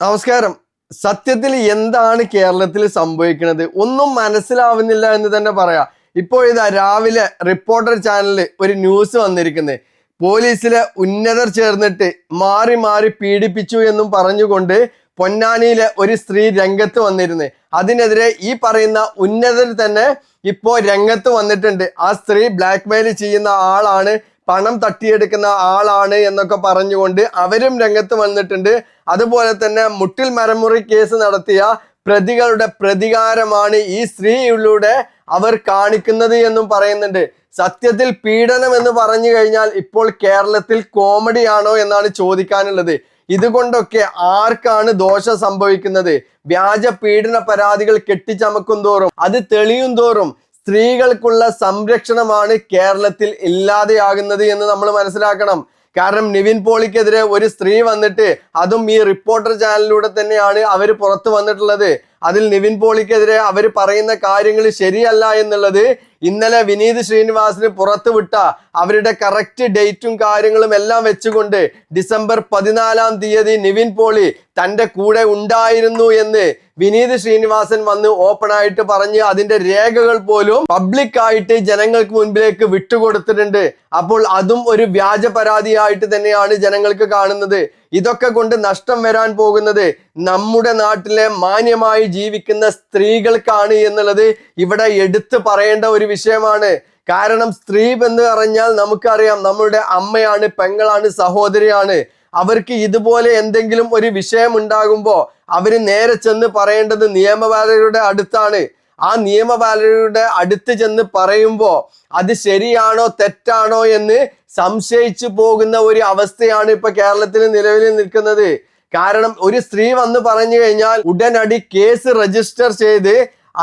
നമസ്കാരം. സത്യത്തിൽ എന്താണ് കേരളത്തിൽ സംഭവിക്കുന്നത് ഒന്നും മനസ്സിലാവുന്നില്ല എന്ന് തന്നെ പറയാം. ഇപ്പോൾ ഇതാ രാവിലെ റിപ്പോർട്ടർ ചാനലിൽ ഒരു ന്യൂസ് വന്നിരിക്കുന്നത്, പോലീസിലെ ഉന്നതർ ചേർന്നിട്ട് മാറി മാറി പീഡിപ്പിച്ചു എന്നും പറഞ്ഞുകൊണ്ട് പൊന്നാനിയിലെ ഒരു സ്ത്രീ രംഗത്ത് വന്നിരുന്നു. അതിനെതിരെ ഈ പറയുന്ന ഉന്നതർ തന്നെ ഇപ്പോൾ രംഗത്ത് വന്നിട്ടുണ്ട്. ആ സ്ത്രീ ബ്ലാക്ക് മെയിൽ ചെയ്യുന്ന ആളാണ്, പണം തട്ടിയെടുക്കുന്ന ആളാണ് എന്നൊക്കെ പറഞ്ഞുകൊണ്ട് അവരും രംഗത്ത് വന്നിട്ടുണ്ട്. അതുപോലെ തന്നെ മുട്ടിൽ മരമുറി കേസ് നടത്തിയ പ്രതികളുടെ പ്രതികാരമാണ് ഈ സ്ത്രീയിലൂടെ അവർ കാണിക്കുന്നത് എന്നും പറയുന്നുണ്ട്. സത്യത്തിൽ പീഡനം എന്ന് പറഞ്ഞു കഴിഞ്ഞാൽ ഇപ്പോൾ കേരളത്തിൽ കോമഡിയാണോ എന്നാണ് ചോദിക്കാനുള്ളത്. ഇതുകൊണ്ടൊക്കെ ആർക്കാണ് ദോഷം സംഭവിക്കുന്നത്? വ്യാജ പീഡന പരാതികൾ കെട്ടിച്ചമക്കും തോറും, അത് തെളിയും തോറും സ്ത്രീകൾക്കുള്ള സംരക്ഷണമാണ് കേരളത്തിൽ ഇല്ലാതെയാകുന്നത് എന്ന് നമ്മൾ മനസ്സിലാക്കണം. കാരണം നിവിൻ പോളിക്കെതിരെ ഒരു സ്ത്രീ വന്നിട്ട്, അതും ഈ റിപ്പോർട്ടർ ചാനലിലൂടെ തന്നെയാണ് അവർ പുറത്തു വന്നിട്ടുള്ളത്. അതിൽ നിവിൻ പോളിക്കെതിരെ അവർ പറയുന്ന കാര്യങ്ങൾ ശരിയല്ല എന്നുള്ളത് ഇന്നലെ വിനീത് ശ്രീനിവാസിന് പുറത്തു വിട്ട അവരുടെ കറക്റ്റ് ഡേറ്റും കാര്യങ്ങളും എല്ലാം വെച്ചുകൊണ്ട് ഡിസംബർ 14 നിവിൻ പോളി തൻ്റെ കൂടെ ഉണ്ടായിരുന്നു എന്ന് വിനീത് ശ്രീനിവാസൻ വന്ന് ഓപ്പൺ ആയിട്ട് പറഞ്ഞ് അതിന്റെ രേഖകൾ പോലും പബ്ലിക്കായിട്ട് ജനങ്ങൾക്ക് മുൻപിലേക്ക് വിട്ടുകൊടുത്തിട്ടുണ്ട്. അപ്പോൾ അതും ഒരു വ്യാജ പരാതിയായിട്ട് തന്നെയാണ് ജനങ്ങൾക്ക് കാണുന്നത്. ഇതൊക്കെ കൊണ്ട് നഷ്ടം വരാൻ പോകുന്നത് നമ്മുടെ നാട്ടിലെ മാന്യമായി ജീവിക്കുന്ന സ്ത്രീകൾക്കാണ് എന്നുള്ളത് ഇവിടെ എടുത്തു പറയേണ്ട ഒരു വിഷയമാണ്. കാരണം സ്ത്രീ എന്ന് പറഞ്ഞാൽ നമുക്കറിയാം, നമ്മളുടെ അമ്മയാണ്, പെങ്ങളാണ്, സഹോദരിയാണ്. അവർക്ക് ഇതുപോലെ എന്തെങ്കിലും ഒരു വിഷയം ഉണ്ടാകുമ്പോൾ അവര് നേരെ ചെന്ന് പറയേണ്ടത് നിയമപാലകരുടെ അടുത്താണ്. ആ നിയമപാലകരുടെ അടുത്ത് ചെന്ന് പറയുമ്പോൾ അത് ശരിയാണോ തെറ്റാണോ എന്ന് സംശയിച്ചു പോകുന്ന ഒരു അവസ്ഥയാണ് ഇപ്പൊ കേരളത്തിൽ നിലവിൽ നിൽക്കുന്നത്. കാരണം ഒരു സ്ത്രീ വന്ന് പറഞ്ഞു കഴിഞ്ഞാൽ ഉടനടി കേസ് രജിസ്റ്റർ ചെയ്ത്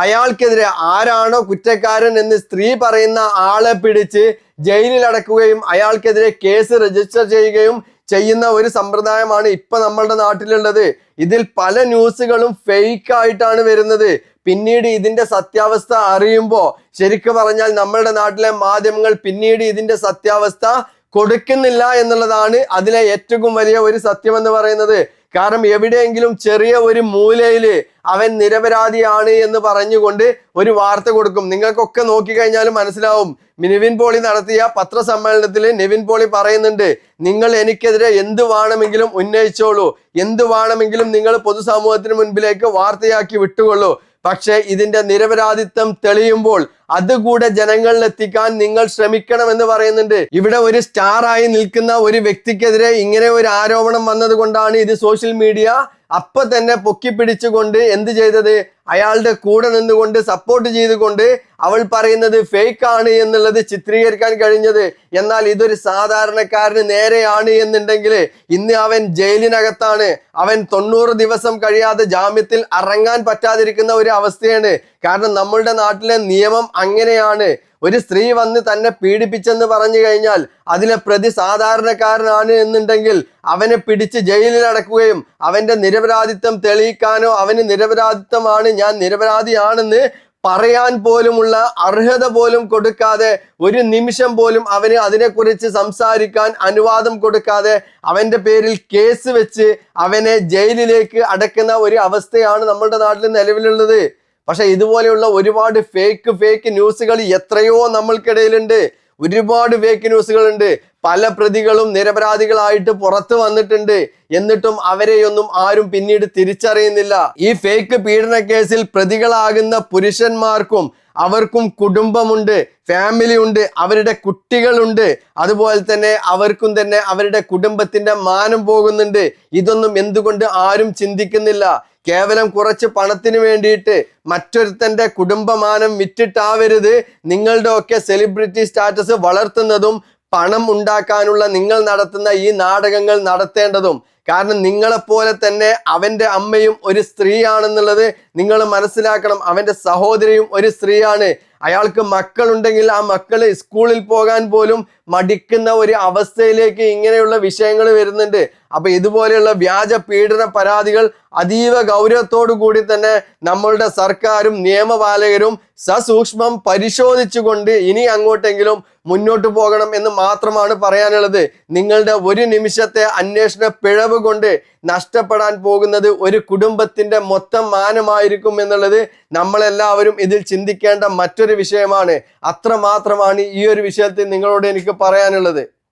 അയാൾക്കെതിരെ ആരാണോ കുറ്റക്കാരൻ എന്ന് സ്ത്രീ പറയുന്ന ആളെ പിടിച്ച് ജയിലിൽ അടക്കുകയും അയാൾക്കെതിരെ കേസ് രജിസ്റ്റർ ചെയ്യുകയും ചെയ്യുന്ന ഒരു സമ്പ്രദായമാണ് ഇപ്പൊ നമ്മളുടെ നാട്ടിലുള്ളത്. ഇതിൽ പല ന്യൂസുകളും ഫേക്ക് ആയിട്ടാണ് വരുന്നത്. പിന്നീട് ഇതിന്റെ സത്യാവസ്ഥ അറിയുമ്പോൾ ശരിക്കും പറഞ്ഞാൽ നമ്മളുടെ നാട്ടിലെ മാധ്യമങ്ങൾ പിന്നീട് ഇതിന്റെ സത്യാവസ്ഥ കൊടുക്കുന്നില്ല എന്നുള്ളതാണ് അതിലെ ഏറ്റവും വലിയ ഒരു സത്യം എന്ന് പറയുന്നത്. കാരണം എവിടെയെങ്കിലും ചെറിയ ഒരു മൂലയില് അവൻ നിരപരാധിയാണ് എന്ന് പറഞ്ഞുകൊണ്ട് ഒരു വാർത്ത കൊടുക്കും. നിങ്ങൾക്കൊക്കെ നോക്കിക്കഴിഞ്ഞാലും മനസ്സിലാവും. നിവിൻ പോളി നടത്തിയ പത്രസമ്മേളനത്തിൽ നിവിൻ പോളി പറയുന്നുണ്ട്, നിങ്ങൾ എനിക്കെതിരെ എന്ത് വേണമെങ്കിലും ഉന്നയിച്ചോളൂ, എന്ത് വേണമെങ്കിലും നിങ്ങൾ പൊതുസമൂഹത്തിന് മുൻപിലേക്ക് വാർത്തയാക്കി വിട്ടുകൊള്ളൂ. പക്ഷെ ഇതിന്റെ നിരപരാധിത്വം തെളിയുമ്പോൾ അതുകൂടെ ജനങ്ങളിൽ എത്തിക്കാൻ നിങ്ങൾ ശ്രമിക്കണം എന്ന് പറയുന്നുണ്ട്. ഇവിടെ ഒരു സ്റ്റാർ ആയി നിൽക്കുന്ന ഒരു വ്യക്തിക്കെതിരെ ഇങ്ങനെ ഒരു ആരോപണം വന്നത് കൊണ്ടാണ് ഇത് സോഷ്യൽ മീഡിയ അപ്പൊ തന്നെ പൊക്കി പിടിച്ചുകൊണ്ട് എന്ത് ചെയ്തത്, അയാളുടെ കൂടെ നിന്നുകൊണ്ട് സപ്പോർട്ട് ചെയ്തുകൊണ്ട് അവൾ പറയുന്നത് ഫേക്ക് ആണ് എന്നുള്ളത് ചിത്രീകരിക്കാൻ കഴിഞ്ഞത്. എന്നാൽ ഇതൊരു സാധാരണക്കാരന് നേരെയാണ് എന്നുണ്ടെങ്കിൽ ഇന്ന് അവൻ ജയിലിനകത്താണ്. അവൻ 90 ദിവസം കഴിയാതെ ജാമ്യത്തിൽ ഇറങ്ങാൻ പറ്റാതിരിക്കുന്ന ഒരു അവസ്ഥയാണ്. കാരണം നമ്മളുടെ നാട്ടിലെ നിയമം അങ്ങനെയാണ്. ഒരു സ്ത്രീ വന്ന് തന്നെ പീഡിപ്പിച്ചെന്ന് പറഞ്ഞു കഴിഞ്ഞാൽ അതിലെ പ്രതി സാധാരണക്കാരനാണ് എന്നുണ്ടെങ്കിൽ അവനെ പിടിച്ച് ജയിലിൽ അടക്കുകയും അവന്റെ നിരപരാധിത്വം തെളിയിക്കാനോ അവന് നിരപരാധിത്വമാണ്, ഞാൻ നിരപരാധിയാണെന്ന് പറയാൻ പോലുമുള്ള അർഹത പോലും കൊടുക്കാതെ, ഒരു നിമിഷം പോലും അവന് അതിനെക്കുറിച്ച് സംസാരിക്കാൻ അനുവാദം കൊടുക്കാതെ അവന്റെ പേരിൽ കേസ് വെച്ച് അവനെ ജയിലിലേക്ക് അടക്കുന്ന ഒരു അവസ്ഥയാണ് നമ്മുടെ നാട്ടിൽ നിലവിലുള്ളത്. പക്ഷെ ഇതുപോലെയുള്ള ഒരുപാട് ഫേക്ക് ന്യൂസുകൾ എത്രയോ നമ്മൾക്കിടയിലുണ്ട്. ഒരുപാട് ഫേക്ക് ന്യൂസുകൾ ഉണ്ട്. പല പ്രതികളും നിരപരാധികളായിട്ട് പുറത്തു വന്നിട്ടുണ്ട്. എന്നിട്ടും അവരെയൊന്നും ആരും പിന്നീട് തിരിച്ചറിയുന്നില്ല. ഈ ഫേക്ക് പീഡന കേസിൽ പ്രതികളാകുന്ന പുരുഷന്മാർക്കും അവർക്കും കുടുംബമുണ്ട്, ഫാമിലി ഉണ്ട്, അവരുടെ കുട്ടികളുണ്ട്. അതുപോലെ തന്നെ അവർക്കും തന്നെ അവരുടെ കുടുംബത്തിന്റെ മാനം പോകുന്നുണ്ട്. ഇതൊന്നും എന്തുകൊണ്ട് ആരും ചിന്തിക്കുന്നില്ല? കേവലം കുറച്ച് പണത്തിന് വേണ്ടിയിട്ട് മറ്റൊരുത്തന്റെ കുടുംബമാനം വിറ്റിട്ടാവരുത് നിങ്ങളുടെ ഒക്കെ സെലിബ്രിറ്റി സ്റ്റാറ്റസ് വളർത്തുന്നതും പണം ഉണ്ടാക്കാനുള്ള നിങ്ങൾ നടത്തുന്ന ഈ നാടകങ്ങൾ നടത്തേണ്ടതും. കാരണം നിങ്ങളെപ്പോലെ തന്നെ അവന്റെ അമ്മയും ഒരു സ്ത്രീയാണെന്നുള്ളത് നിങ്ങൾ മനസ്സിലാക്കണം. അവന്റെ സഹോദരിയും ഒരു സ്ത്രീയാണ്. അയാൾക്ക് മക്കളുണ്ടെങ്കിൽ ആ മക്കള് സ്കൂളിൽ പോകാൻ പോലും മടിക്കുന്ന ഒരു അവസ്ഥയിലേക്ക് ഇങ്ങനെയുള്ള വിഷയങ്ങൾ വരുന്നുണ്ട്. അപ്പൊ ഇതുപോലെയുള്ള വ്യാജ പീഡന പരാതികൾ അതീവ ഗൗരവത്തോടു കൂടി തന്നെ നമ്മളുടെ സർക്കാരും നിയമപാലകരും സസൂക്ഷ്മം പരിശോധിച്ചുകൊണ്ട് ഇനി അങ്ങോട്ടെങ്കിലും മുന്നോട്ട് പോകണം എന്ന് മാത്രമാണ് പറയാനുള്ളത്. നിങ്ങളുടെ ഒരു നിമിഷത്തെ അന്വേഷണ പിഴവ് കൊണ്ട് നഷ്ടപ്പെടാൻ പോകുന്നത് ഒരു കുടുംബത്തിന്റെ മൊത്തം മാനമായിരിക്കും എന്നുള്ളത് നമ്മളെല്ലാവരും ഇതിൽ ചിന്തിക്കേണ്ട മറ്റൊരു വിഷയമാണ്. അത്രമാത്രമാണ് ഈ ഒരു വിഷയത്തിൽ നിങ്ങളോട് എനിക്ക് പറയാനുള്ളത്.